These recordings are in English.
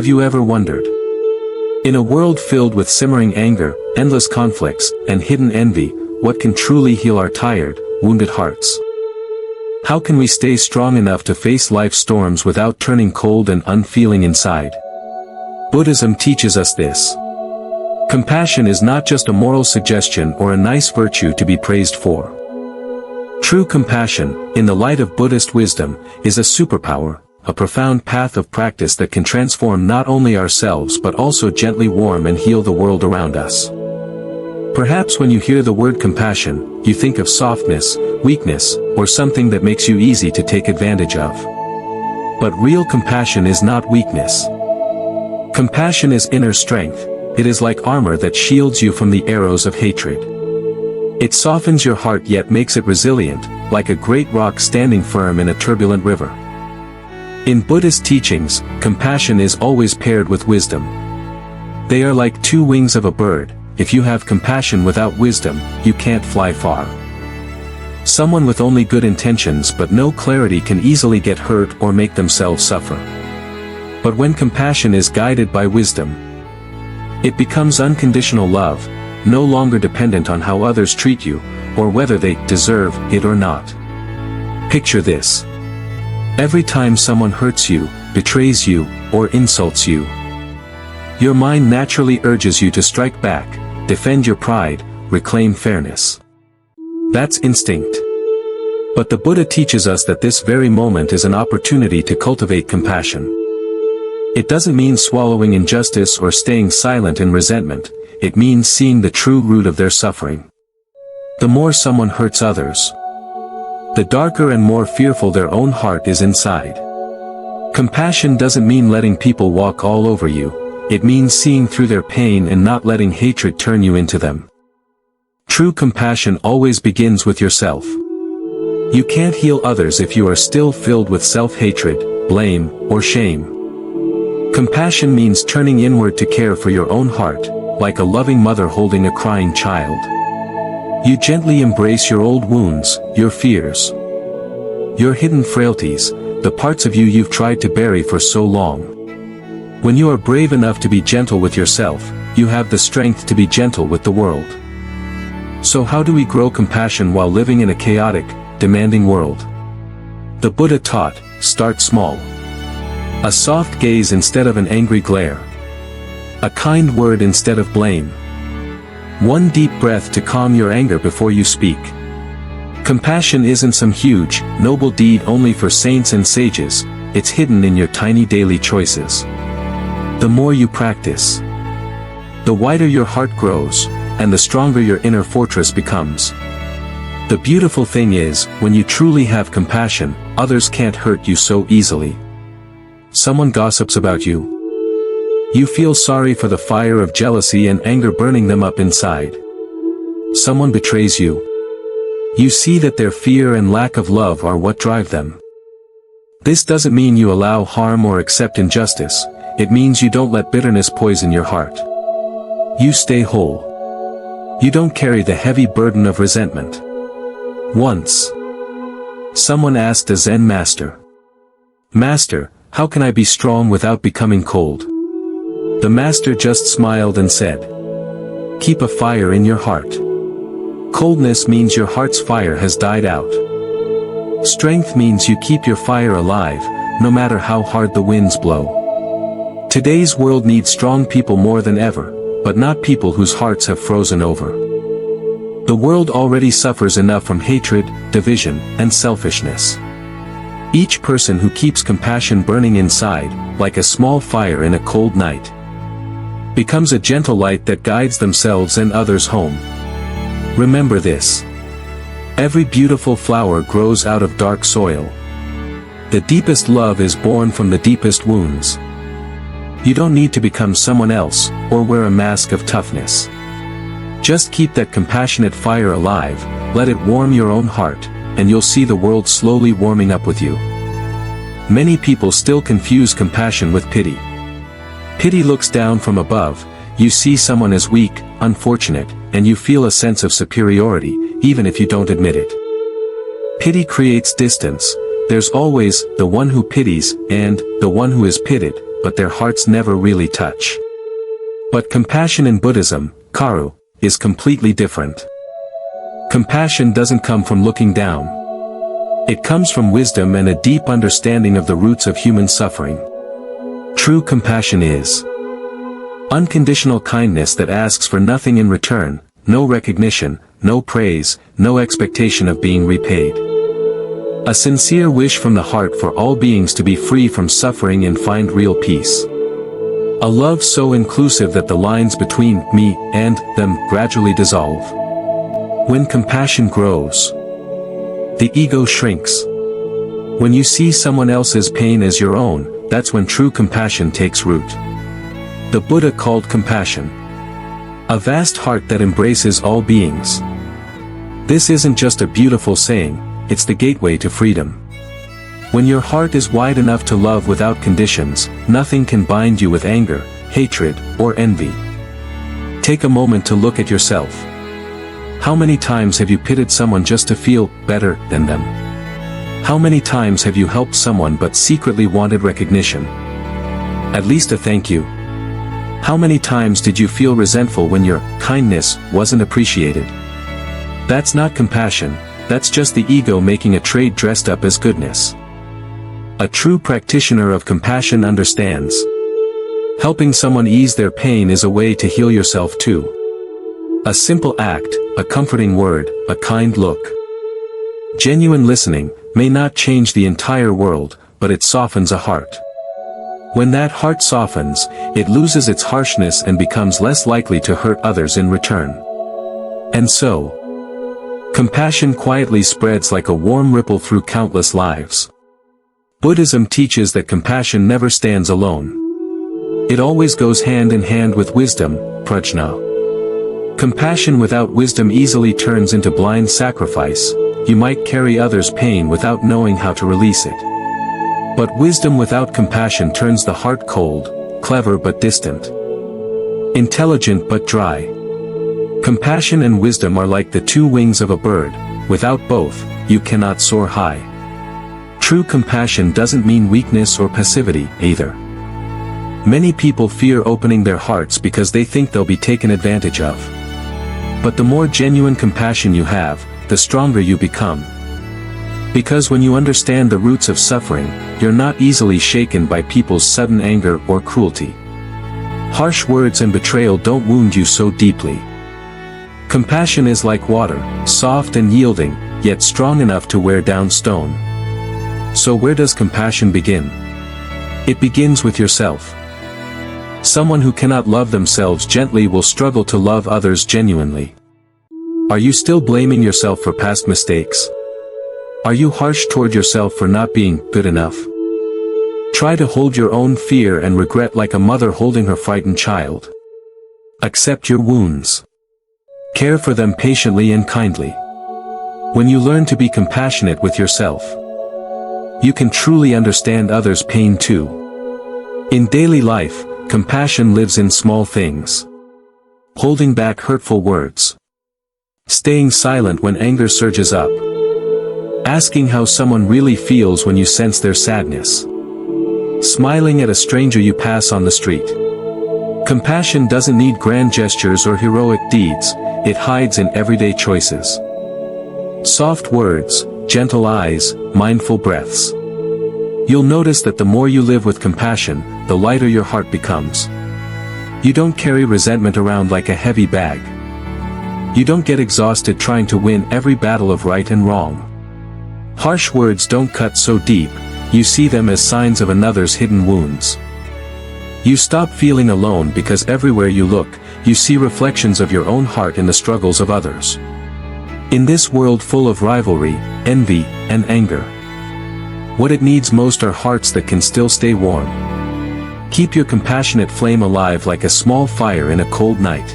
Have you ever wondered? In a world filled with simmering anger, endless conflicts, and hidden envy, what can truly heal our tired, wounded hearts? How can we stay strong enough to face life's storms without turning cold and unfeeling inside? Buddhism teaches us this. Compassion is not just a moral suggestion or a nice virtue to be praised for. True compassion, in the light of Buddhist wisdom, is a superpower, a profound path of practice that can transform not only ourselves but also gently warm and heal the world around us. Perhaps when you hear the word compassion, you think of softness, weakness, or something that makes you easy to take advantage of. But real compassion is not weakness. Compassion is inner strength. It is like armor that shields you from the arrows of hatred. It softens your heart yet makes it resilient, like a great rock standing firm in a turbulent river. In Buddhist teachings, compassion is always paired with wisdom. They are like two wings of a bird. If you have compassion without wisdom, you can't fly far. Someone with only good intentions but no clarity can easily get hurt or make themselves suffer. But when compassion is guided by wisdom, it becomes unconditional love, no longer dependent on how others treat you, or whether they deserve it or not. Picture this. Every time someone hurts you, betrays you, or insults you, your mind naturally urges you to strike back, defend your pride, reclaim fairness. That's instinct. But the Buddha teaches us that this very moment is an opportunity to cultivate compassion. It doesn't mean swallowing injustice or staying silent in resentment, it means seeing the true root of their suffering. The more someone hurts others, the darker and more fearful their own heart is inside. Compassion doesn't mean letting people walk all over you, it means seeing through their pain and not letting hatred turn you into them. True compassion always begins with yourself. You can't heal others if you are still filled with self-hatred, blame, or shame. Compassion means turning inward to care for your own heart, like a loving mother holding a crying child. You gently embrace your old wounds, your fears, your hidden frailties, the parts of you you've tried to bury for so long. When you are brave enough to be gentle with yourself, you have the strength to be gentle with the world. So how do we grow compassion while living in a chaotic, demanding world? The Buddha taught, start small. A soft gaze instead of an angry glare. A kind word instead of blame. One deep breath to calm your anger before you speak. Compassion isn't some huge, noble deed only for saints and sages, it's hidden in your tiny daily choices. The more you practice, the wider your heart grows, and the stronger your inner fortress becomes. The beautiful thing is, when you truly have compassion, others can't hurt you so easily. Someone gossips about you. You feel sorry for the fire of jealousy and anger burning them up inside. Someone betrays you. You see that their fear and lack of love are what drive them. This doesn't mean you allow harm or accept injustice, it means you don't let bitterness poison your heart. You stay whole. You don't carry the heavy burden of resentment. Once, someone asked a Zen master, "Master, how can I be strong without becoming cold?" The master just smiled and said, "Keep a fire in your heart. Coldness means your heart's fire has died out. Strength means you keep your fire alive, no matter how hard the winds blow." Today's world needs strong people more than ever, but not people whose hearts have frozen over. The world already suffers enough from hatred, division, and selfishness. Each person who keeps compassion burning inside, like a small fire in a cold night, becomes a gentle light that guides themselves and others home. Remember this. Every beautiful flower grows out of dark soil. The deepest love is born from the deepest wounds. You don't need to become someone else, or wear a mask of toughness. Just keep that compassionate fire alive, let it warm your own heart, and you'll see the world slowly warming up with you. Many people still confuse compassion with pity. Pity looks down from above, you see someone as weak, unfortunate, and you feel a sense of superiority, even if you don't admit it. Pity creates distance. There's always the one who pities, and the one who is pitied, but their hearts never really touch. But compassion in Buddhism, karu, is completely different. Compassion doesn't come from looking down. It comes from wisdom and a deep understanding of the roots of human suffering. True compassion is unconditional kindness that asks for nothing in return, no recognition, no praise, no expectation of being repaid. A sincere wish from the heart for all beings to be free from suffering and find real peace. A love so inclusive that the lines between me and them gradually dissolve. When compassion grows, the ego shrinks. When you see someone else's pain as your own, that's when true compassion takes root. The Buddha called compassion a vast heart that embraces all beings. This isn't just a beautiful saying, it's the gateway to freedom. When your heart is wide enough to love without conditions, nothing can bind you with anger, hatred, or envy. Take a moment to look at yourself. How many times have you pitied someone just to feel better than them? How many times have you helped someone but secretly wanted recognition? At least a thank you. How many times did you feel resentful when your kindness wasn't appreciated? That's not compassion, that's just the ego making a trade dressed up as goodness. A true practitioner of compassion understands. Helping someone ease their pain is a way to heal yourself too. A simple act, a comforting word, a kind look. Genuine listening may not change the entire world, but it softens a heart. When that heart softens, it loses its harshness and becomes less likely to hurt others in return. And so, compassion quietly spreads like a warm ripple through countless lives. Buddhism teaches that compassion never stands alone. It always goes hand in hand with wisdom, prajna. Compassion without wisdom easily turns into blind sacrifice. You might carry others' pain without knowing how to release it. But wisdom without compassion turns the heart cold, clever but distant, intelligent but dry. Compassion and wisdom are like the two wings of a bird. Without both, you cannot soar high. True compassion doesn't mean weakness or passivity, either. Many people fear opening their hearts because they think they'll be taken advantage of. But the more genuine compassion you have, the stronger you become. Because when you understand the roots of suffering, you're not easily shaken by people's sudden anger or cruelty. Harsh words and betrayal don't wound you so deeply. Compassion is like water, soft and yielding, yet strong enough to wear down stone. So where does compassion begin? It begins with yourself. Someone who cannot love themselves gently will struggle to love others genuinely. Are you still blaming yourself for past mistakes? Are you harsh toward yourself for not being good enough? Try to hold your own fear and regret like a mother holding her frightened child. Accept your wounds. Care for them patiently and kindly. When you learn to be compassionate with yourself, you can truly understand others' pain too. In daily life, compassion lives in small things. Holding back hurtful words. Staying silent when anger surges up. Asking how someone really feels when you sense their sadness. Smiling at a stranger you pass on the street. Compassion doesn't need grand gestures or heroic deeds, it hides in everyday choices. Soft words, gentle eyes, mindful breaths. You'll notice that the more you live with compassion, the lighter your heart becomes. You don't carry resentment around like a heavy bag. You don't get exhausted trying to win every battle of right and wrong. Harsh words don't cut so deep, you see them as signs of another's hidden wounds. You stop feeling alone because everywhere you look, you see reflections of your own heart in the struggles of others. In this world full of rivalry, envy, and anger, what it needs most are hearts that can still stay warm. Keep your compassionate flame alive like a small fire in a cold night.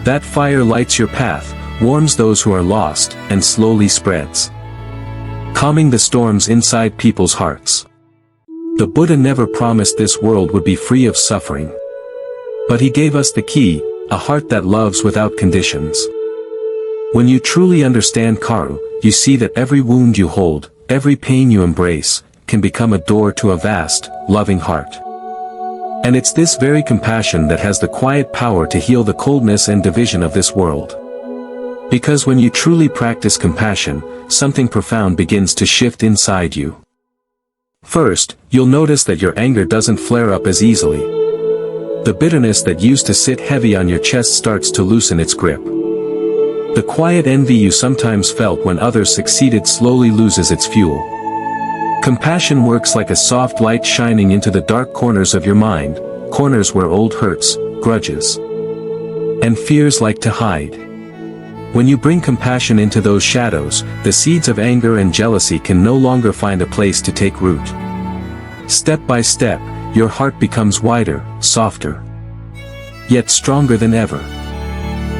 That fire lights your path, warms those who are lost, and slowly spreads, calming the storms inside people's hearts. The Buddha never promised this world would be free of suffering. But he gave us the key, a heart that loves without conditions. When you truly understand Karu, you see that every wound you hold, every pain you embrace, can become a door to a vast, loving heart. And it's this very compassion that has the quiet power to heal the coldness and division of this world. Because when you truly practice compassion, something profound begins to shift inside you. First, you'll notice that your anger doesn't flare up as easily. The bitterness that used to sit heavy on your chest starts to loosen its grip. The quiet envy you sometimes felt when others succeeded slowly loses its fuel. Compassion works like a soft light shining into the dark corners of your mind, corners where old hurts, grudges, and fears like to hide. When you bring compassion into those shadows, the seeds of anger and jealousy can no longer find a place to take root. Step by step, your heart becomes wider, softer, yet stronger than ever.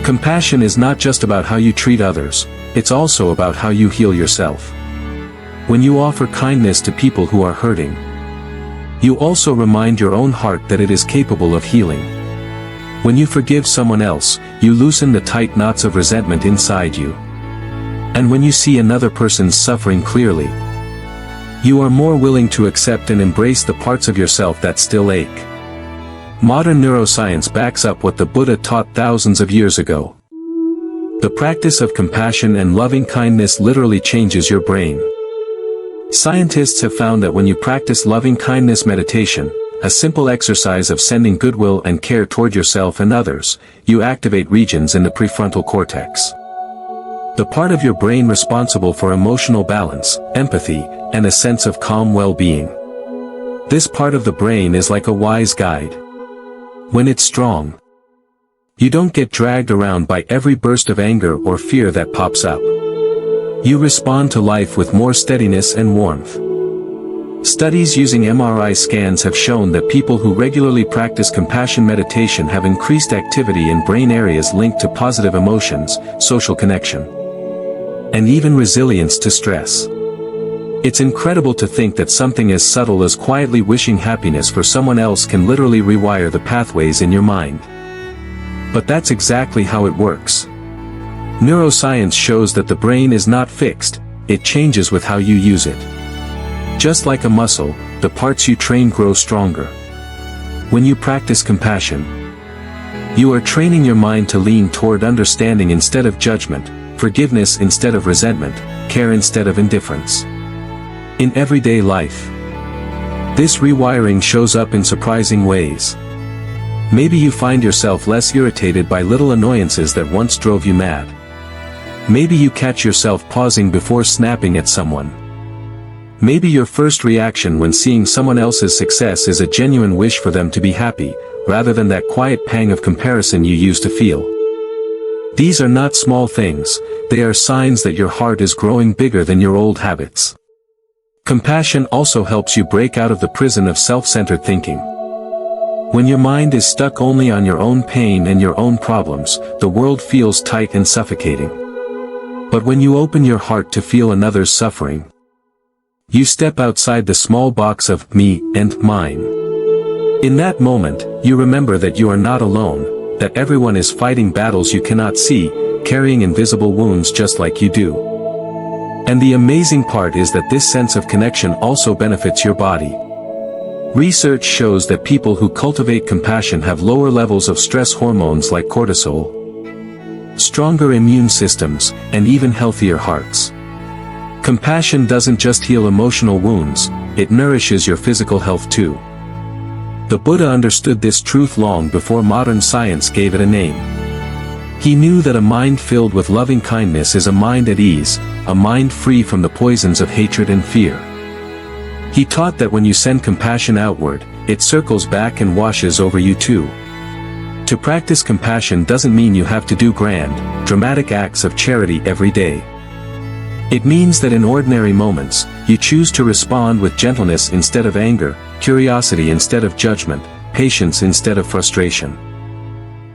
Compassion is not just about how you treat others, it's also about how you heal yourself. When you offer kindness to people who are hurting, you also remind your own heart that it is capable of healing. When you forgive someone else, you loosen the tight knots of resentment inside you. And when you see another person's suffering clearly, you are more willing to accept and embrace the parts of yourself that still ache. Modern neuroscience backs up what the Buddha taught thousands of years ago. The practice of compassion and loving kindness literally changes your brain. Scientists have found that when you practice loving-kindness meditation, a simple exercise of sending goodwill and care toward yourself and others, you activate regions in the prefrontal cortex. The part of your brain responsible for emotional balance, empathy, and a sense of calm well-being. This part of the brain is like a wise guide. When it's strong, you don't get dragged around by every burst of anger or fear that pops up. You respond to life with more steadiness and warmth. Studies using MRI scans have shown that people who regularly practice compassion meditation have increased activity in brain areas linked to positive emotions, social connection, and even resilience to stress. It's incredible to think that something as subtle as quietly wishing happiness for someone else can literally rewire the pathways in your mind. But that's exactly how it works. Neuroscience shows that the brain is not fixed, it changes with how you use it. Just like a muscle, the parts you train grow stronger. When you practice compassion, you are training your mind to lean toward understanding instead of judgment, forgiveness instead of resentment, care instead of indifference. In everyday life, this rewiring shows up in surprising ways. Maybe you find yourself less irritated by little annoyances that once drove you mad. Maybe you catch yourself pausing before snapping at someone. Maybe your first reaction when seeing someone else's success is a genuine wish for them to be happy, rather than that quiet pang of comparison you used to feel. These are not small things, they are signs that your heart is growing bigger than your old habits. Compassion also helps you break out of the prison of self-centered thinking. When your mind is stuck only on your own pain and your own problems, the world feels tight and suffocating. But when you open your heart to feel another's suffering, you step outside the small box of me and mine. In that moment, you remember that you are not alone, that everyone is fighting battles you cannot see, carrying invisible wounds just like you do. And the amazing part is that this sense of connection also benefits your body. Research shows that people who cultivate compassion have lower levels of stress hormones like cortisol, stronger immune systems, and even healthier hearts. Compassion doesn't just heal emotional wounds, it nourishes your physical health too. The Buddha understood this truth long before modern science gave it a name. He knew that a mind filled with loving kindness is a mind at ease, a mind free from the poisons of hatred and fear. He taught that when you send compassion outward, it circles back and washes over you too. To practice compassion doesn't mean you have to do grand, dramatic acts of charity every day. It means that in ordinary moments, you choose to respond with gentleness instead of anger, curiosity instead of judgment, patience instead of frustration.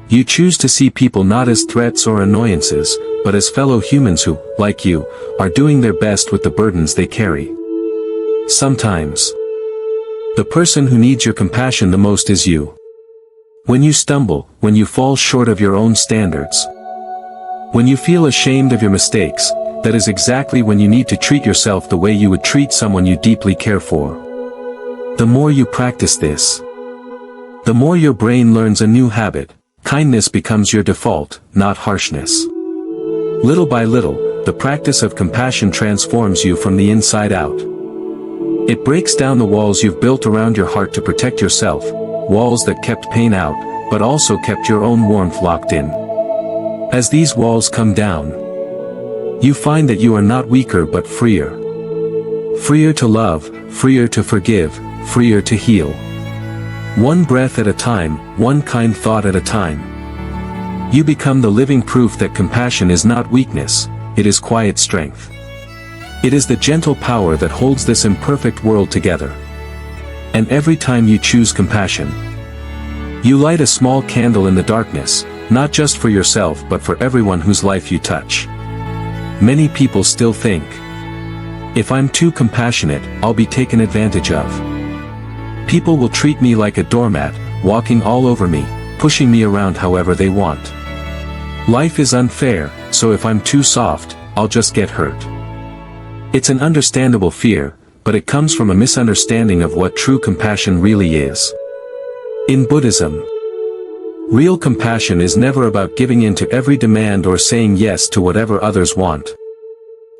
You choose to see people not as threats or annoyances, but as fellow humans who, like you, are doing their best with the burdens they carry. Sometimes, the person who needs your compassion the most is you. When you stumble, when you fall short of your own standards, when you feel ashamed of your mistakes, that is exactly when you need to treat yourself the way you would treat someone you deeply care for. The more you practice this, The more your brain learns a new habit, kindness becomes your default, not harshness. Little by little, the practice of compassion transforms you from the inside out. It breaks down the walls you've built around your heart to protect yourself, walls that kept pain out, but also kept your own warmth locked in. As these walls come down, you find that you are not weaker but freer. Freer to love, freer to forgive, freer to heal. One breath at a time, one kind thought at a time. You become the living proof that compassion is not weakness, it is quiet strength. It is the gentle power that holds this imperfect world together. And every time you choose compassion, you light a small candle in the darkness, not just for yourself but for everyone whose life you touch. Many people still think, if I'm too compassionate, I'll be taken advantage of. People will treat me like a doormat, walking all over me, pushing me around however they want. Life is unfair, so if I'm too soft, I'll just get hurt. It's an understandable fear, but it comes from a misunderstanding of what true compassion really is. In Buddhism, real compassion is never about giving in to every demand or saying yes to whatever others want.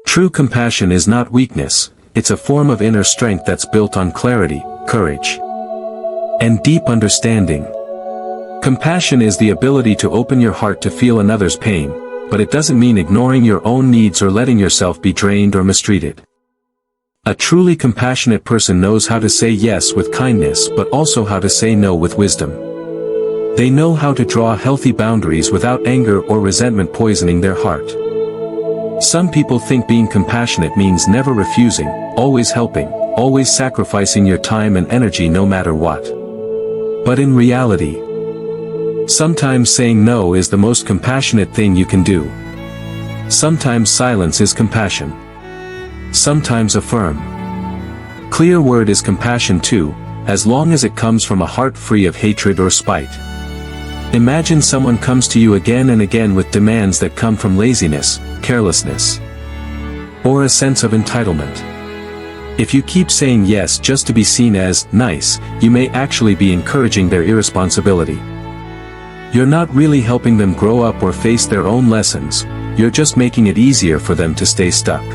True compassion is not weakness, it's a form of inner strength that's built on clarity, courage, and deep understanding. Compassion is the ability to open your heart to feel another's pain, but it doesn't mean ignoring your own needs or letting yourself be drained or mistreated. A truly compassionate person knows how to say yes with kindness but also how to say no with wisdom. They know how to draw healthy boundaries without anger or resentment poisoning their heart. Some people think being compassionate means never refusing, always helping, always sacrificing your time and energy no matter what. But in reality, sometimes saying no is the most compassionate thing you can do. Sometimes silence is compassion. Sometimes a firm, clear word is compassion too, as long as it comes from a heart free of hatred or spite. Imagine someone comes to you again and again with demands that come from laziness, carelessness, or a sense of entitlement. If you keep saying yes just to be seen as nice, you may actually be encouraging their irresponsibility. You're not really helping them grow up or face their own lessons, you're just making it easier for them to stay stuck.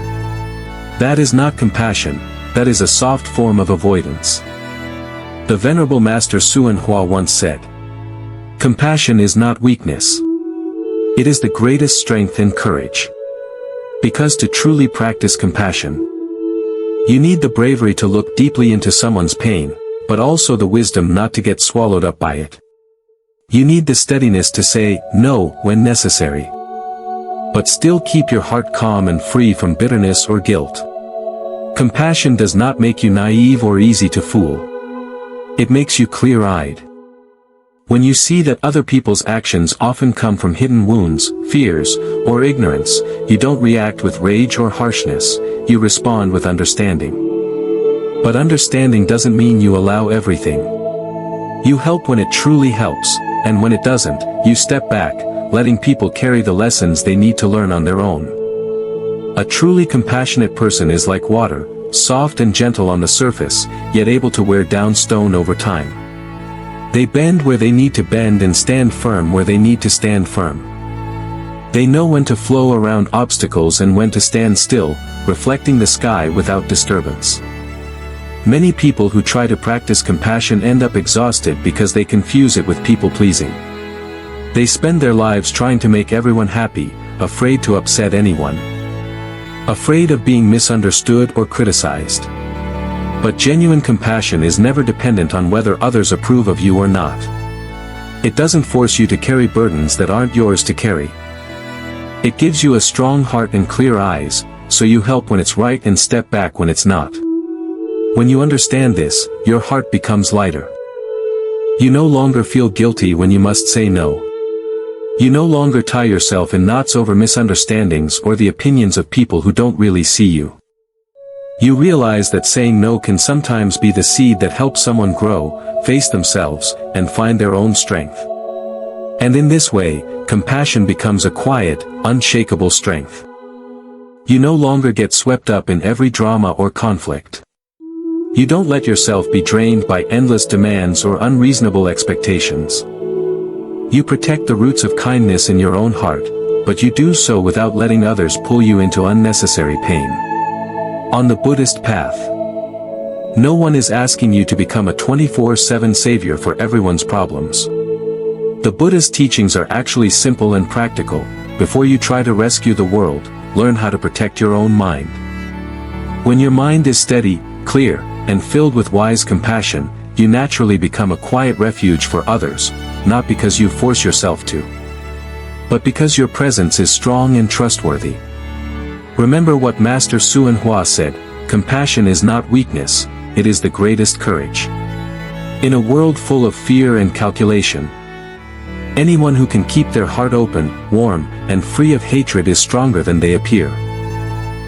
That is not compassion, that is a soft form of avoidance. The Venerable Master Suan Hua once said, "Compassion is not weakness. It is the greatest strength and courage." Because to truly practice compassion, you need the bravery to look deeply into someone's pain, but also the wisdom not to get swallowed up by it. You need the steadiness to say no when necessary, but still keep your heart calm and free from bitterness or guilt. Compassion does not make you naive or easy to fool. It makes you clear-eyed. When you see that other people's actions often come from hidden wounds, fears, or ignorance, you don't react with rage or harshness, you respond with understanding. But understanding doesn't mean you allow everything. You help when it truly helps, and when it doesn't, you step back, letting people carry the lessons they need to learn on their own. A truly compassionate person is like water, soft and gentle on the surface, yet able to wear down stone over time. They bend where they need to bend and stand firm where they need to stand firm. They know when to flow around obstacles and when to stand still, reflecting the sky without disturbance. Many people who try to practice compassion end up exhausted because they confuse it with people-pleasing. They spend their lives trying to make everyone happy, afraid to upset anyone, afraid of being misunderstood or criticized. But genuine compassion is never dependent on whether others approve of you or not. It doesn't force you to carry burdens that aren't yours to carry. It gives you a strong heart and clear eyes, so you help when it's right and step back when it's not. When you understand this, your heart becomes lighter. You no longer feel guilty when you must say no. You no longer tie yourself in knots over misunderstandings or the opinions of people who don't really see you. You realize that saying no can sometimes be the seed that helps someone grow, face themselves, and find their own strength. And in this way, compassion becomes a quiet, unshakable strength. You no longer get swept up in every drama or conflict. You don't let yourself be drained by endless demands or unreasonable expectations. You protect the roots of kindness in your own heart, but you do so without letting others pull you into unnecessary pain. On the Buddhist path, no one is asking you to become a 24/7 savior for everyone's problems. The Buddhist teachings are actually simple and practical. Before you try to rescue the world, learn how to protect your own mind. When your mind is steady, clear, and filled with wise compassion, you naturally become a quiet refuge for others, not because you force yourself to, but because your presence is strong and trustworthy. Remember what Master Suan Hua said, compassion is not weakness, it is the greatest courage. In a world full of fear and calculation, anyone who can keep their heart open, warm, and free of hatred is stronger than they appear.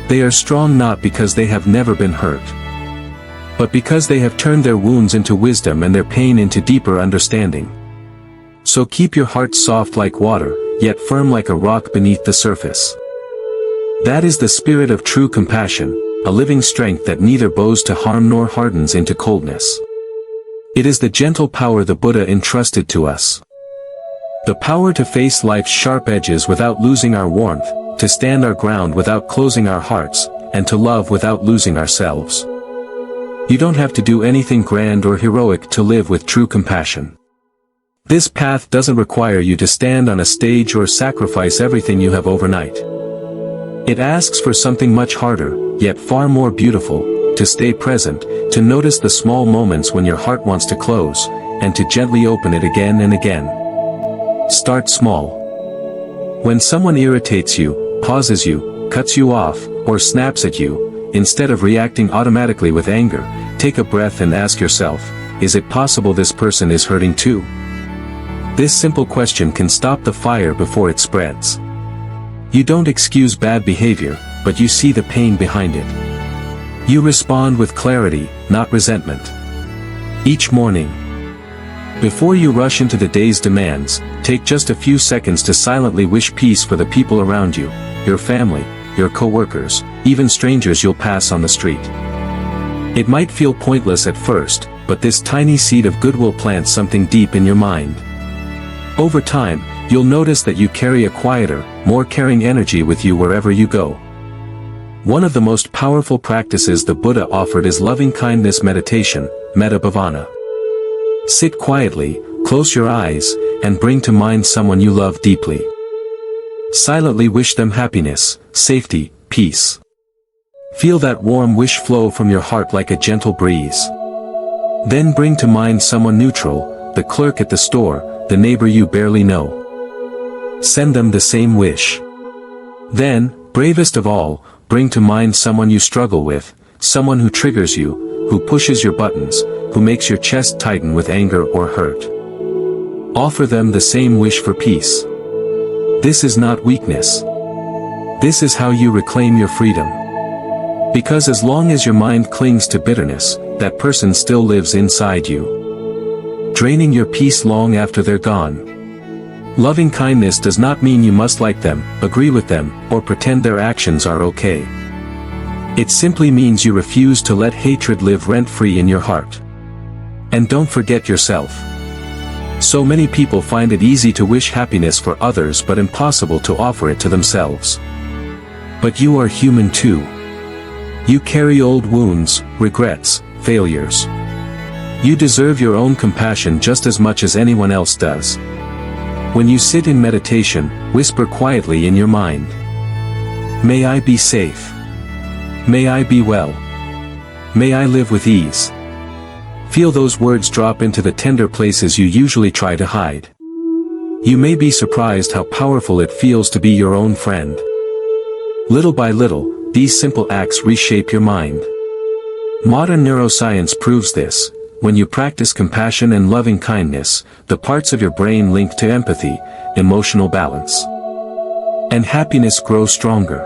They are strong not because they have never been hurt, but because they have turned their wounds into wisdom and their pain into deeper understanding. So keep your heart soft like water, yet firm like a rock beneath the surface. That is the spirit of true compassion, a living strength that neither bows to harm nor hardens into coldness. It is the gentle power the Buddha entrusted to us. The power to face life's sharp edges without losing our warmth, to stand our ground without closing our hearts, and to love without losing ourselves. You don't have to do anything grand or heroic to live with true compassion. This path doesn't require you to stand on a stage or sacrifice everything you have overnight. It asks for something much harder, yet far more beautiful, to stay present, to notice the small moments when your heart wants to close, and to gently open it again and again. Start small. When someone irritates you, pauses you, cuts you off, or snaps at you, instead of reacting automatically with anger, take a breath and ask yourself, is it possible this person is hurting too? This simple question can stop the fire before it spreads. You don't excuse bad behavior, but you see the pain behind it. You respond with clarity, not resentment. Each morning, before you rush into the day's demands, take just a few seconds to silently wish peace for the people around you, your family, your co-workers, even strangers you'll pass on the street. It might feel pointless at first, but this tiny seed of goodwill plants something deep in your mind. Over time, you'll notice that you carry a quieter, more caring energy with you wherever you go. One of the most powerful practices the Buddha offered is loving-kindness meditation, metta bhavana. Sit quietly, close your eyes, and bring to mind someone you love deeply. Silently wish them happiness, safety, peace. Feel that warm wish flow from your heart like a gentle breeze. Then bring to mind someone neutral, the clerk at the store, the neighbor you barely know. Send them the same wish. Then, bravest of all, bring to mind someone you struggle with, someone who triggers you, who pushes your buttons, who makes your chest tighten with anger or hurt. Offer them the same wish for peace. This is not weakness. This is how you reclaim your freedom. Because as long as your mind clings to bitterness, that person still lives inside you, draining your peace long after they're gone. Loving kindness does not mean you must like them, agree with them, or pretend their actions are okay. It simply means you refuse to let hatred live rent-free in your heart. And don't forget yourself. So many people find it easy to wish happiness for others but impossible to offer it to themselves. But you are human too. You carry old wounds, regrets, failures. You deserve your own compassion just as much as anyone else does. When you sit in meditation, whisper quietly in your mind. May I be safe. May I be well. May I live with ease. Feel those words drop into the tender places you usually try to hide. You may be surprised how powerful it feels to be your own friend. Little by little, these simple acts reshape your mind. Modern neuroscience proves this. When you practice compassion and loving kindness, the parts of your brain linked to empathy, emotional balance, and happiness grow stronger.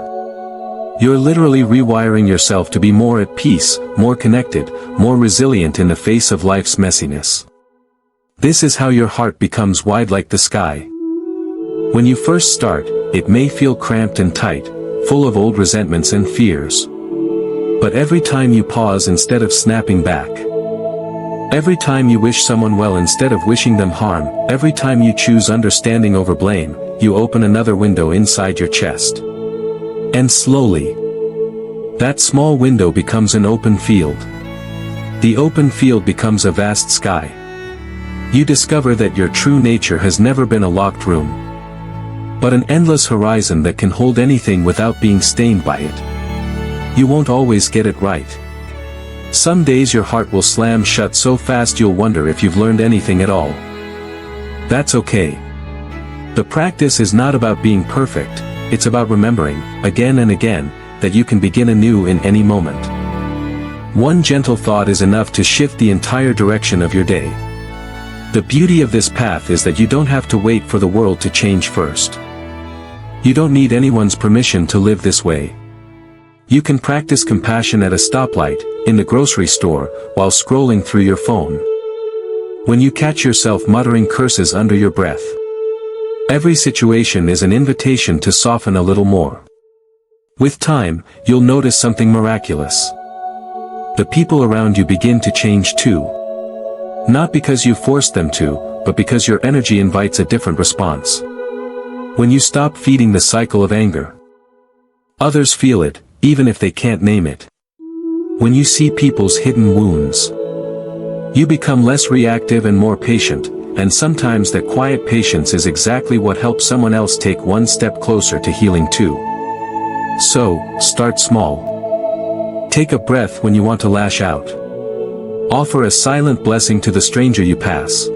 You're literally rewiring yourself to be more at peace, more connected, more resilient in the face of life's messiness. This is how your heart becomes wide like the sky. When you first start, it may feel cramped and tight, full of old resentments and fears. But every time you pause instead of snapping back, every time you wish someone well instead of wishing them harm, every time you choose understanding over blame, you open another window inside your chest. And slowly, that small window becomes an open field. The open field becomes a vast sky. You discover that your true nature has never been a locked room, but an endless horizon that can hold anything without being stained by it. You won't always get it right. Some days your heart will slam shut so fast you'll wonder if you've learned anything at all. That's okay. The practice is not about being perfect, it's about remembering, again and again, that you can begin anew in any moment. One gentle thought is enough to shift the entire direction of your day. The beauty of this path is that you don't have to wait for the world to change first. You don't need anyone's permission to live this way. You can practice compassion at a stoplight, in the grocery store, while scrolling through your phone. When you catch yourself muttering curses under your breath, every situation is an invitation to soften a little more. With time, you'll notice something miraculous. The people around you begin to change too. Not because you forced them to, but because your energy invites a different response. When you stop feeding the cycle of anger, others feel it, even if they can't name it. When you see people's hidden wounds, you become less reactive and more patient, and sometimes that quiet patience is exactly what helps someone else take one step closer to healing too. So, start small. Take a breath when you want to lash out. Offer a silent blessing to the stranger you pass.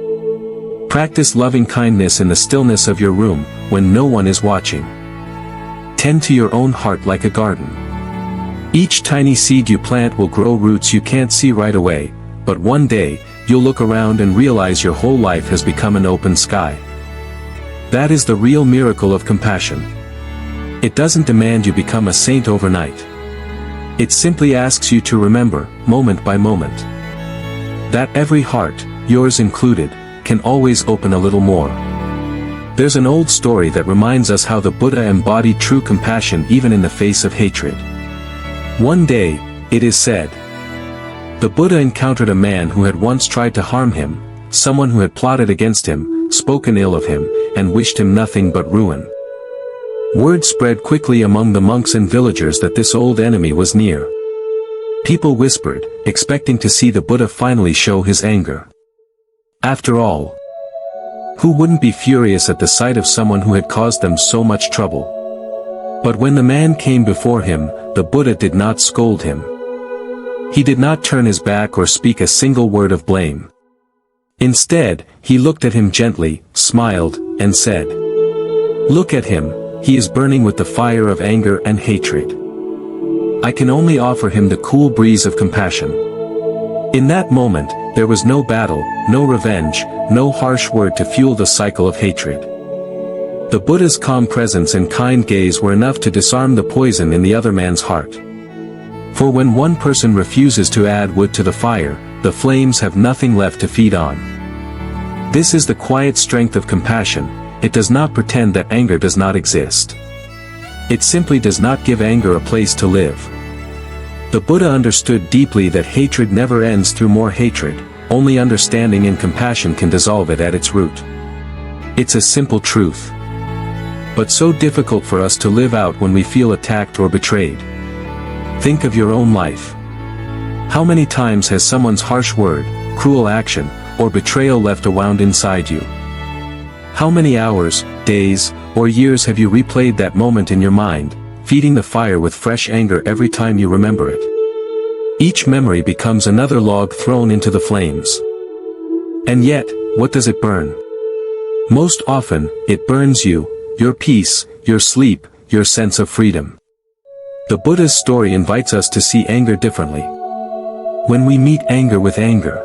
Practice loving kindness in the stillness of your room, when no one is watching. Tend to your own heart like a garden. Each tiny seed you plant will grow roots you can't see right away, but one day, you'll look around and realize your whole life has become an open sky. That is the real miracle of compassion. It doesn't demand you become a saint overnight. It simply asks you to remember, moment by moment, that every heart, yours included, can always open a little more. There's an old story that reminds us how the Buddha embodied true compassion even in the face of hatred. One day, it is said, the Buddha encountered a man who had once tried to harm him, someone who had plotted against him, spoken ill of him, and wished him nothing but ruin. Word spread quickly among the monks and villagers that this old enemy was near. People whispered, expecting to see the Buddha finally show his anger. After all, who wouldn't be furious at the sight of someone who had caused them so much trouble? But when the man came before him, the Buddha did not scold him. He did not turn his back or speak a single word of blame. Instead, he looked at him gently, smiled, and said, "Look at him. He is burning with the fire of anger and hatred. I can only offer him the cool breeze of compassion." In that moment, there was no battle, no revenge, no harsh word to fuel the cycle of hatred. The Buddha's calm presence and kind gaze were enough to disarm the poison in the other man's heart. For when one person refuses to add wood to the fire, the flames have nothing left to feed on. This is the quiet strength of compassion. It does not pretend that anger does not exist. It simply does not give anger a place to live. The Buddha understood deeply that hatred never ends through more hatred, only understanding and compassion can dissolve it at its root. It's a simple truth, but so difficult for us to live out when we feel attacked or betrayed. Think of your own life. How many times has someone's harsh word, cruel action, or betrayal left a wound inside you? How many hours, days, or years have you replayed that moment in your mind, feeding the fire with fresh anger every time you remember it? Each memory becomes another log thrown into the flames. And yet, what does it burn? Most often, it burns you, your peace, your sleep, your sense of freedom. The Buddha's story invites us to see anger differently. When we meet anger with anger,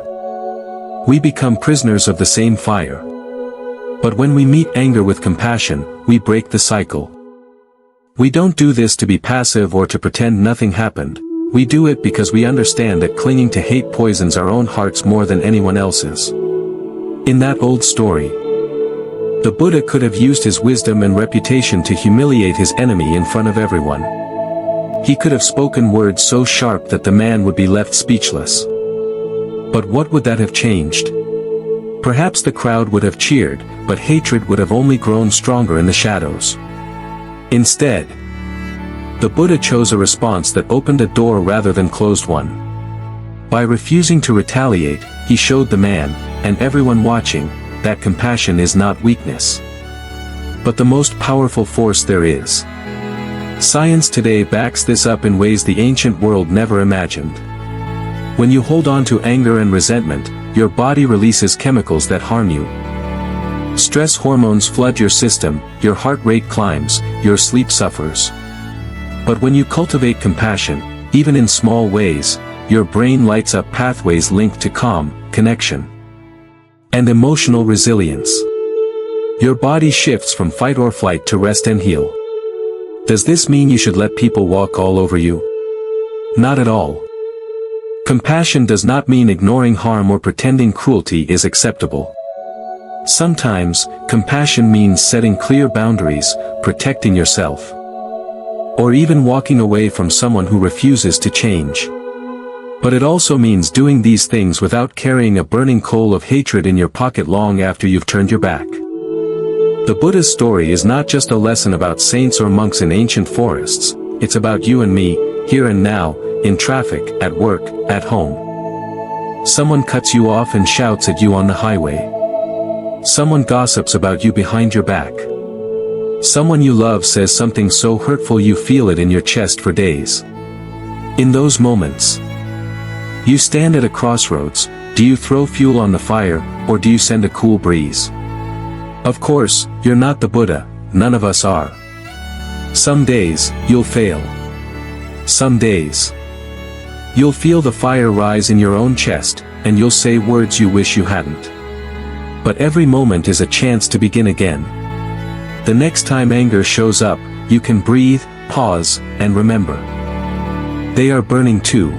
we become prisoners of the same fire. But when we meet anger with compassion, we break the cycle. We don't do this to be passive or to pretend nothing happened. We do it because we understand that clinging to hate poisons our own hearts more than anyone else's. In that old story, the Buddha could have used his wisdom and reputation to humiliate his enemy in front of everyone. He could have spoken words so sharp that the man would be left speechless. But what would that have changed? Perhaps the crowd would have cheered, but hatred would have only grown stronger in the shadows. Instead, the Buddha chose a response that opened a door rather than closed one. By refusing to retaliate, he showed the man, and everyone watching, that compassion is not weakness, but the most powerful force there is. Science today backs this up in ways the ancient world never imagined. When you hold on to anger and resentment, your body releases chemicals that harm you. Stress hormones flood your system, your heart rate climbs, your sleep suffers. But when you cultivate compassion, even in small ways, your brain lights up pathways linked to calm, connection, and emotional resilience. Your body shifts from fight or flight to rest and heal. Does this mean you should let people walk all over you? Not at all. Compassion does not mean ignoring harm or pretending cruelty is acceptable. Sometimes, compassion means setting clear boundaries, protecting yourself, or even walking away from someone who refuses to change. But it also means doing these things without carrying a burning coal of hatred in your pocket long after you've turned your back. The Buddha's story is not just a lesson about saints or monks in ancient forests, it's about you and me, here and now, in traffic, at work, at home. Someone cuts you off and shouts at you on the highway. Someone gossips about you behind your back. Someone you love says something so hurtful you feel it in your chest for days. In those moments, you stand at a crossroads. Do you throw fuel on the fire, or do you send a cool breeze? Of course, you're not the Buddha, none of us are. Some days, you'll fail. Some days, you'll feel the fire rise in your own chest, and you'll say words you wish you hadn't. But every moment is a chance to begin again. The next time anger shows up, you can breathe, pause, and remember. They are burning too.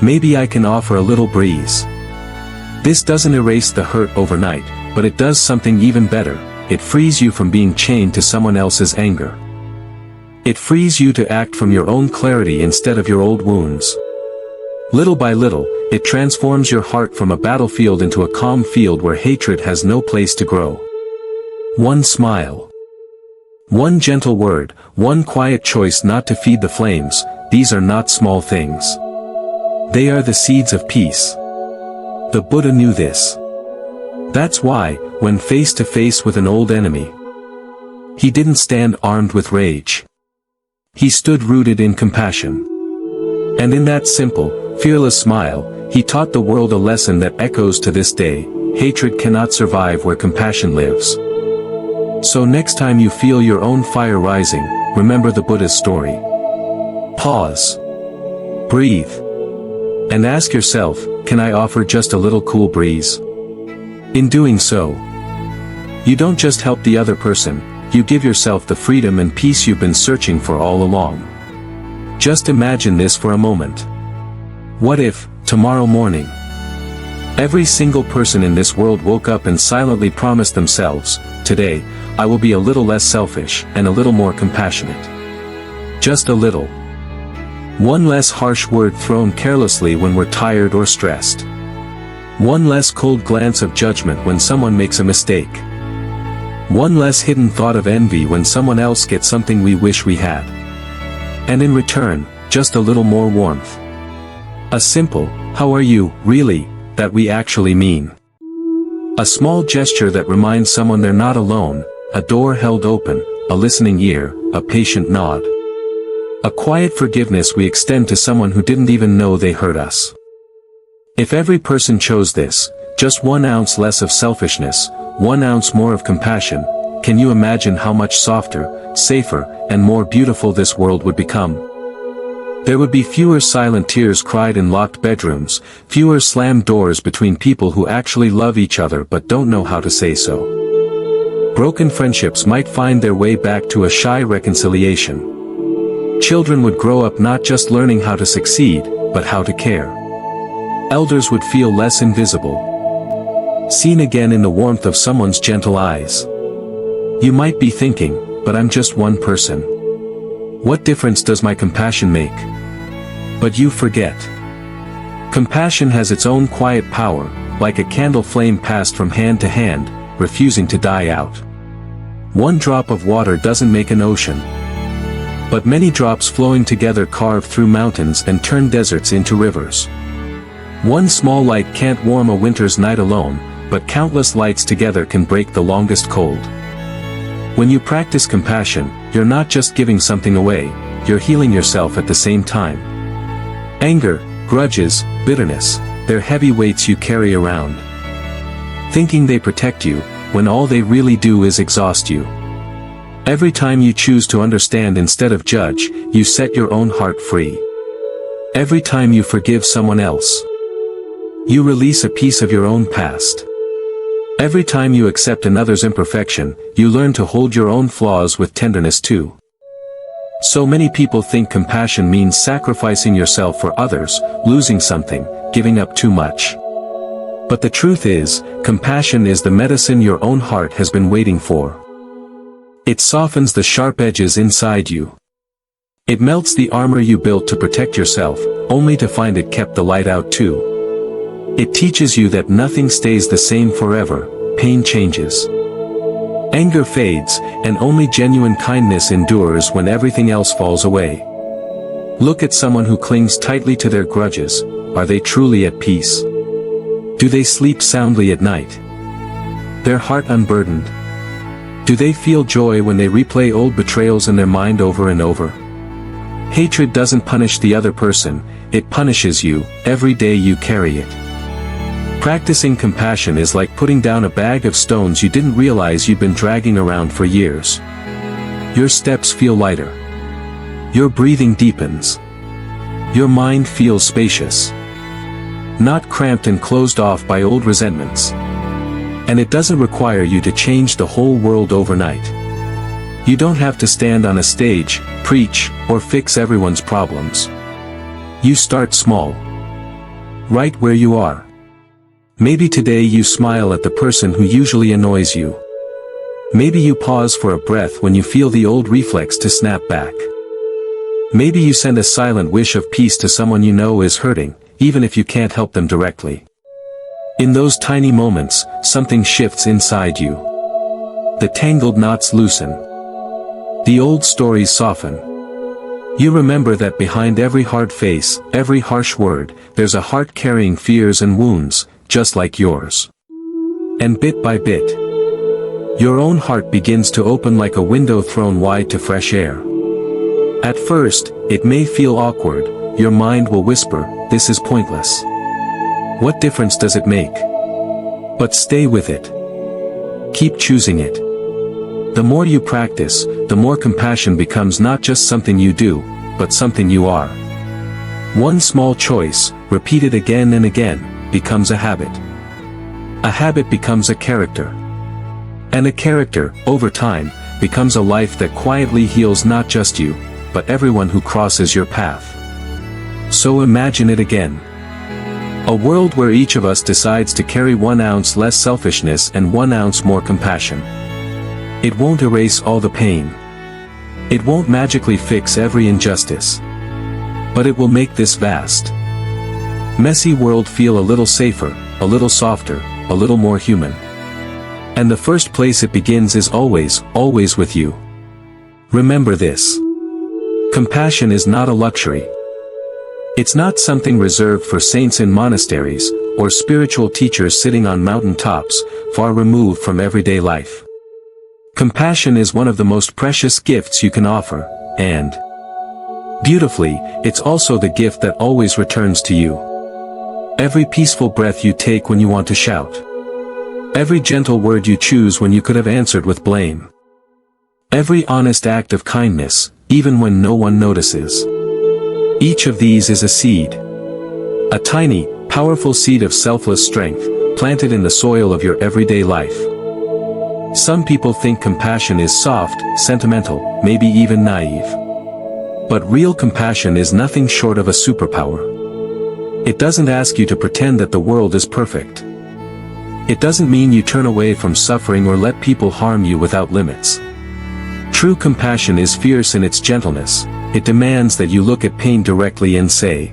Maybe I can offer a little breeze. This doesn't erase the hurt overnight, but it does something even better. It frees you from being chained to someone else's anger. It frees you to act from your own clarity instead of your old wounds. Little by little, it transforms your heart from a battlefield into a calm field where hatred has no place to grow. One smile, one gentle word, one quiet choice not to feed the flames, these are not small things. They are the seeds of peace. The Buddha knew this. That's why, when face to face with an old enemy, he didn't stand armed with rage. He stood rooted in compassion. And in that simple, fearless smile, he taught the world a lesson that echoes to this day: hatred cannot survive where compassion lives. So next time you feel your own fire rising, remember the Buddha's story. Pause. Breathe. And ask yourself, can I offer just a little cool breeze? In doing so, you don't just help the other person, you give yourself the freedom and peace you've been searching for all along. Just imagine this for a moment. What if, tomorrow morning, every single person in this world woke up and silently promised themselves, today, I will be a little less selfish and a little more compassionate. Just a little. One less harsh word thrown carelessly when we're tired or stressed. One less cold glance of judgment when someone makes a mistake. One less hidden thought of envy when someone else gets something we wish we had. And in return, just a little more warmth. A simple, how are you, really, that we actually mean. A small gesture that reminds someone they're not alone, a door held open, a listening ear, a patient nod. A quiet forgiveness we extend to someone who didn't even know they hurt us. If every person chose this, just 1 ounce less of selfishness, 1 ounce more of compassion, can you imagine how much softer, safer, and more beautiful this world would become? There would be fewer silent tears cried in locked bedrooms, fewer slammed doors between people who actually love each other but don't know how to say so. Broken friendships might find their way back to a shy reconciliation. Children would grow up not just learning how to succeed, but how to care. Elders would feel less invisible, seen again in the warmth of someone's gentle eyes. You might be thinking, but I'm just one person. What difference does my compassion make? But you forget. Compassion has its own quiet power, like a candle flame passed from hand to hand, refusing to die out. One drop of water doesn't make an ocean. But many drops flowing together carve through mountains and turn deserts into rivers. One small light can't warm a winter's night alone, but countless lights together can break the longest cold. When you practice compassion, you're not just giving something away, you're healing yourself at the same time. Anger, grudges, bitterness, they're heavy weights you carry around, thinking they protect you, when all they really do is exhaust you. Every time you choose to understand instead of judge, you set your own heart free. Every time you forgive someone else, you release a piece of your own past. Every time you accept another's imperfection, you learn to hold your own flaws with tenderness too. So many people think compassion means sacrificing yourself for others, losing something, giving up too much. But the truth is, compassion is the medicine your own heart has been waiting for. It softens the sharp edges inside you. It melts the armor you built to protect yourself, only to find it kept the light out too. It teaches you that nothing stays the same forever, pain changes. Anger fades, and only genuine kindness endures when everything else falls away. Look at someone who clings tightly to their grudges. Are they truly at peace? Do they sleep soundly at night? Their heart unburdened? Do they feel joy when they replay old betrayals in their mind over and over? Hatred doesn't punish the other person, it punishes you, every day you carry it. Practicing compassion is like putting down a bag of stones you didn't realize you'd been dragging around for years. Your steps feel lighter. Your breathing deepens. Your mind feels spacious, not cramped and closed off by old resentments. And it doesn't require you to change the whole world overnight. You don't have to stand on a stage, preach, or fix everyone's problems. You start small. Right where you are. Maybe today you smile at the person who usually annoys you. Maybe you pause for a breath when you feel the old reflex to snap back. Maybe you send a silent wish of peace to someone you know is hurting, even if you can't help them directly. In those tiny moments, something shifts inside you. The tangled knots loosen. The old stories soften. You remember that behind every hard face, every harsh word, there's a heart carrying fears and wounds, just like yours. And bit by bit, your own heart begins to open like a window thrown wide to fresh air. At first, it may feel awkward, your mind will whisper, this is pointless. What difference does it make? But stay with it. Keep choosing it. The more you practice, the more compassion becomes not just something you do, but something you are. One small choice, repeated again and again, becomes a habit. A habit becomes a character. And a character, over time, becomes a life that quietly heals not just you, but everyone who crosses your path. So imagine it again. A world where each of us decides to carry 1 ounce less selfishness and 1 ounce more compassion. It won't erase all the pain. It won't magically fix every injustice. But it will make this vast, messy world feel a little safer, a little softer, a little more human. And the first place it begins is always, always with you. Remember this. Compassion is not a luxury. It's not something reserved for saints in monasteries, or spiritual teachers sitting on mountain tops, far removed from everyday life. Compassion is one of the most precious gifts you can offer, and beautifully, it's also the gift that always returns to you. Every peaceful breath you take when you want to shout. Every gentle word you choose when you could have answered with blame. Every honest act of kindness, even when no one notices. Each of these is a seed. A tiny, powerful seed of selfless strength, planted in the soil of your everyday life. Some people think compassion is soft, sentimental, maybe even naive. But real compassion is nothing short of a superpower. It doesn't ask you to pretend that the world is perfect. It doesn't mean you turn away from suffering or let people harm you without limits. True compassion is fierce in its gentleness. It demands that you look at pain directly and say,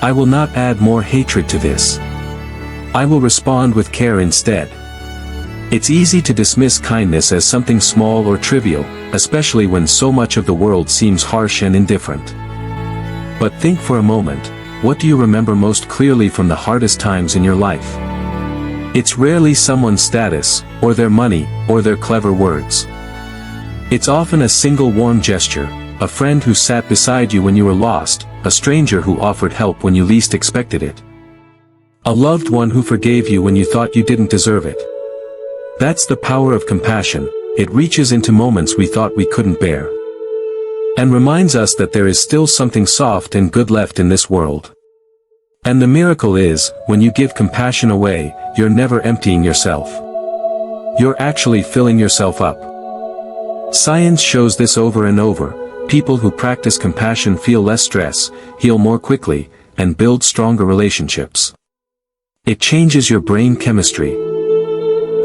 "I will not add more hatred to this. I will respond with care instead." It's easy to dismiss kindness as something small or trivial, especially when so much of the world seems harsh and indifferent. But think for a moment, what do you remember most clearly from the hardest times in your life? It's rarely someone's status, or their money, or their clever words. It's often a single warm gesture, a friend who sat beside you when you were lost, a stranger who offered help when you least expected it. A loved one who forgave you when you thought you didn't deserve it. That's the power of compassion. It reaches into moments we thought we couldn't bear. And reminds us that there is still something soft and good left in this world. And the miracle is, when you give compassion away, you're never emptying yourself. You're actually filling yourself up. Science shows this over and over. People who practice compassion feel less stress, heal more quickly, and build stronger relationships. It changes your brain chemistry,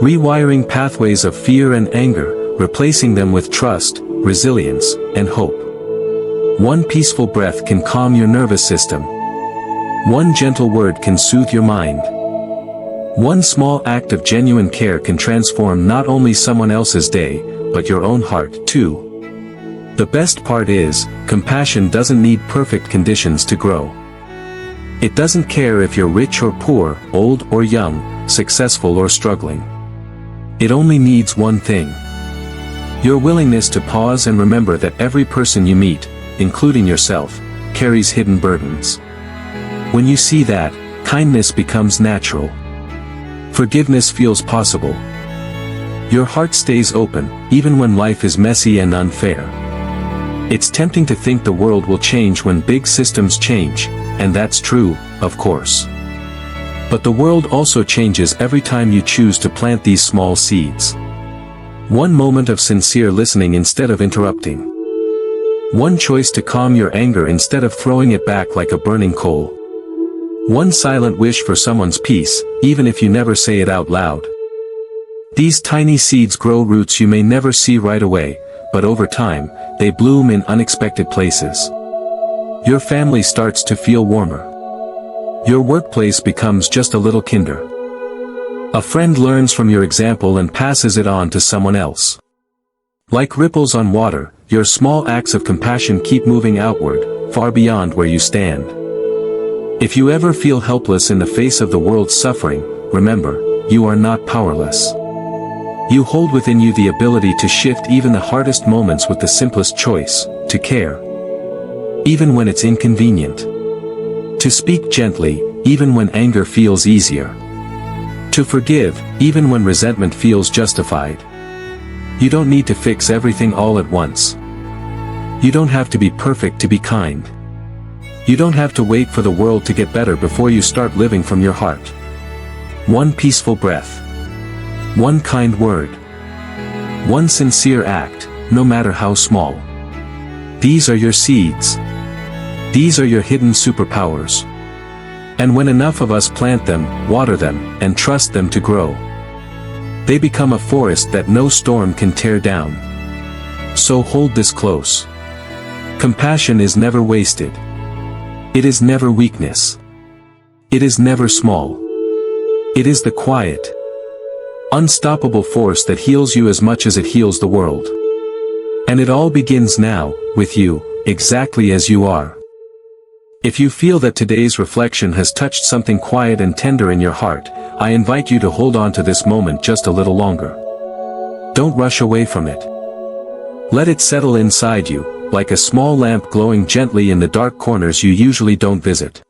rewiring pathways of fear and anger, replacing them with trust, resilience, and hope. One peaceful breath can calm your nervous system. One gentle word can soothe your mind. One small act of genuine care can transform not only someone else's day, but your own heart, too. The best part is, compassion doesn't need perfect conditions to grow. It doesn't care if you're rich or poor, old or young, successful or struggling. It only needs one thing: your willingness to pause and remember that every person you meet, including yourself, carries hidden burdens. When you see that, kindness becomes natural. Forgiveness feels possible. Your heart stays open, even when life is messy and unfair. It's tempting to think the world will change when big systems change, and that's true, of course. But the world also changes every time you choose to plant these small seeds. One moment of sincere listening instead of interrupting. One choice to calm your anger instead of throwing it back like a burning coal. One silent wish for someone's peace, even if you never say it out loud. These tiny seeds grow roots you may never see right away, but over time, they bloom in unexpected places. Your family starts to feel warmer. Your workplace becomes just a little kinder. A friend learns from your example and passes it on to someone else. Like ripples on water, your small acts of compassion keep moving outward, far beyond where you stand. If you ever feel helpless in the face of the world's suffering, remember, you are not powerless. You hold within you the ability to shift even the hardest moments with the simplest choice, to care, even when it's inconvenient. To speak gently, even when anger feels easier. To forgive, even when resentment feels justified. You don't need to fix everything all at once. You don't have to be perfect to be kind. You don't have to wait for the world to get better before you start living from your heart. One peaceful breath. One kind word. One sincere act, no matter how small. These are your seeds. These are your hidden superpowers. And when enough of us plant them, water them, and trust them to grow, they become a forest that no storm can tear down. So hold this close. Compassion is never wasted. It is never weakness. It is never small. It is the quiet, unstoppable force that heals you as much as it heals the world. And it all begins now, with you, exactly as you are. If you feel that today's reflection has touched something quiet and tender in your heart, I invite you to hold on to this moment just a little longer. Don't rush away from it. Let it settle inside you, like a small lamp glowing gently in the dark corners you usually don't visit.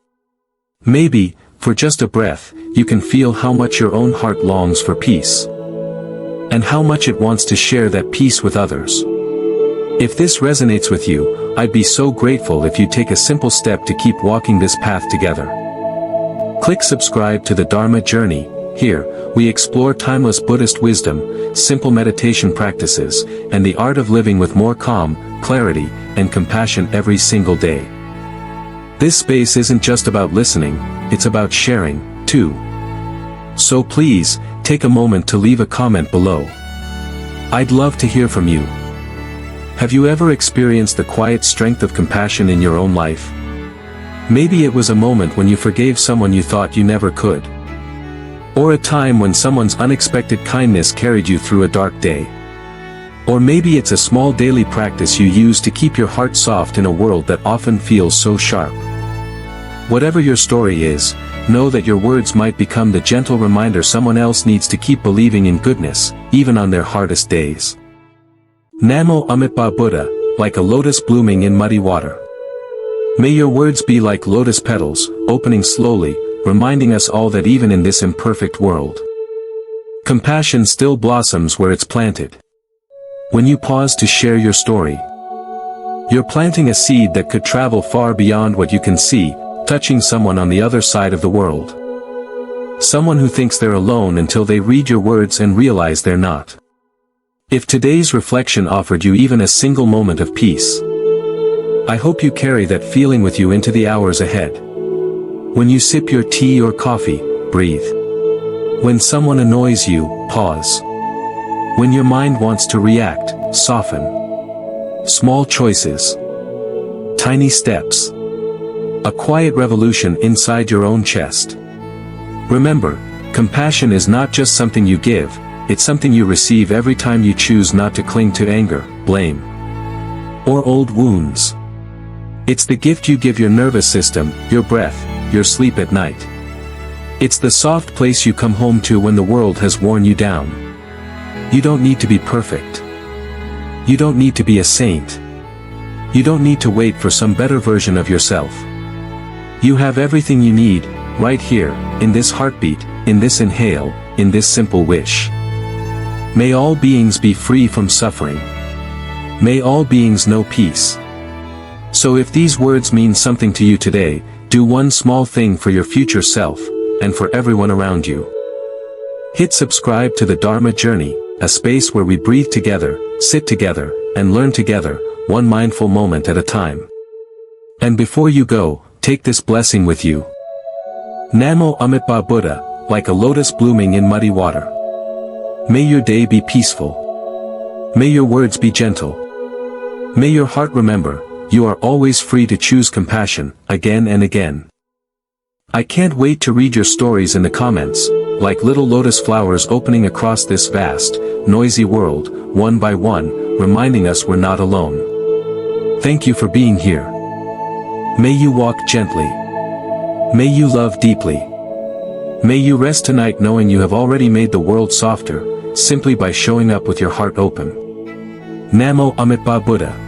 Maybe, for just a breath, you can feel how much your own heart longs for peace. And how much it wants to share that peace with others. If this resonates with you, I'd be so grateful if you take a simple step to keep walking this path together. Click subscribe to the Dharma Journey. Here, we explore timeless Buddhist wisdom, simple meditation practices, and the art of living with more calm, clarity, and compassion every single day. This space isn't just about listening, it's about sharing, too. So please, take a moment to leave a comment below. I'd love to hear from you. Have you ever experienced the quiet strength of compassion in your own life? Maybe it was a moment when you forgave someone you thought you never could. Or a time when someone's unexpected kindness carried you through a dark day. Or maybe it's a small daily practice you use to keep your heart soft in a world that often feels so sharp. Whatever your story is, know that your words might become the gentle reminder someone else needs to keep believing in goodness, even on their hardest days. Namo Amitabha Buddha, like a lotus blooming in muddy water. May your words be like lotus petals, opening slowly, reminding us all that even in this imperfect world, compassion still blossoms where it's planted. When you pause to share your story, you're planting a seed that could travel far beyond what you can see, touching someone on the other side of the world. Someone who thinks they're alone until they read your words and realize they're not. If today's reflection offered you even a single moment of peace, I hope you carry that feeling with you into the hours ahead. When you sip your tea or coffee, breathe. When someone annoys you, pause. When your mind wants to react, soften. Small choices. Tiny steps. A quiet revolution inside your own chest. Remember, compassion is not just something you give, it's something you receive every time you choose not to cling to anger, blame, or old wounds. It's the gift you give your nervous system, your breath, your sleep at night. It's the soft place you come home to when the world has worn you down. You don't need to be perfect. You don't need to be a saint. You don't need to wait for some better version of yourself. You have everything you need, right here, in this heartbeat, in this inhale, in this simple wish. May all beings be free from suffering. May all beings know peace. So if these words mean something to you today, do one small thing for your future self, and for everyone around you. Hit subscribe to the Dharma Journey, a space where we breathe together, sit together, and learn together, one mindful moment at a time. And before you go, take this blessing with you. Namo Amitabha Buddha, like a lotus blooming in muddy water. May your day be peaceful. May your words be gentle. May your heart remember, you are always free to choose compassion, again and again. I can't wait to read your stories in the comments, like little lotus flowers opening across this vast, noisy world, one by one, reminding us we're not alone. Thank you for being here. May you walk gently. May you love deeply. May you rest tonight knowing you have already made the world softer, simply by showing up with your heart open. Namo Amitabha Buddha.